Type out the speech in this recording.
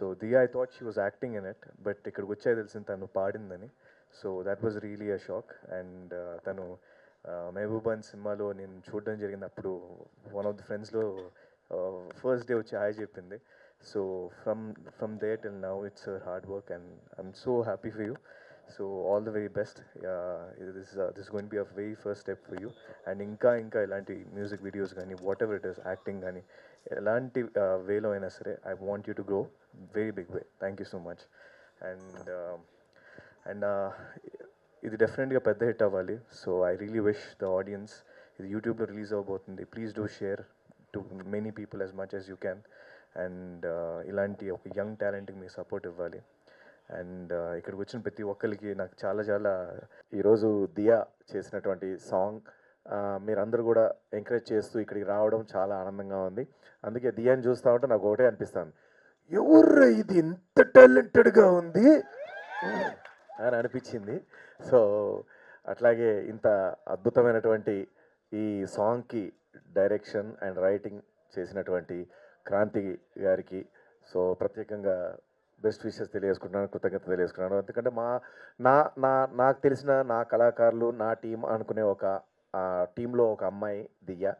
So Diya I thought she was acting in it, but ఇక్కడికి వచ్చే తెలిసింది తను పాడిందని. So that was really a shock. And తను మెహబూబాన్ సినిమాలో నేను చూడడం జరిగింది. అప్పుడు వన్ ఆఫ్ ది ఫ్రెండ్స్లో ఫస్ట్ డే వచ్చి హాయ్ చెప్పింది. So from then till now it's hard work and I'm so happy for you. So all the very best. This going be a very first step for you. And ఇంకా ఇలాంటి music videos కానీ whatever it is, acting కానీ ఎలాంటి వేలో అయినా సరే, I want you to grow very big way. Thank you so much. And and ఇది డెఫినెట్గా పెద్ద హిట్ అవ్వాలి. So I really wish the audience, ఇది యూట్యూబ్లో రిలీజ్ అవబోతుంది, please do share to many people as much as you can. And ఇలాంటి ఒక young టాలెంట్కి మీ సపోర్ట్ ఇవ్వాలి. అండ్ ఇక్కడికి వచ్చిన ప్రతి ఒక్కరికి నాకు చాలా చాలా ఈరోజు దియా చేసినటువంటి సాంగ్ మీరందరూ కూడా ఎంకరేజ్ చేస్తూ ఇక్కడికి రావడం చాలా ఆనందంగా ఉంది. అందుకే దియాని చూస్తూ ఉంటే నాకు ఒకటే అనిపిస్తాను, ఎవరు ఇది ఇంత టాలెంటెడ్గా ఉంది అని అనిపించింది. సో అట్లాగే ఇంత అద్భుతమైనటువంటి ఈ సాంగ్కి డైరెక్షన్ అండ్ రైటింగ్ చేసినటువంటి క్రాంతి గారికి సో ప్రత్యేకంగా బెస్ట్ విషెస్ తెలియజేసుకుంటున్నాను, కృతజ్ఞత తెలియజేసుకున్నాను. ఎందుకంటే నాకు తెలిసిన నా కళాకారులు, నా టీం అనుకునే ఒక టీంలో ఒక అమ్మాయి దియ్య.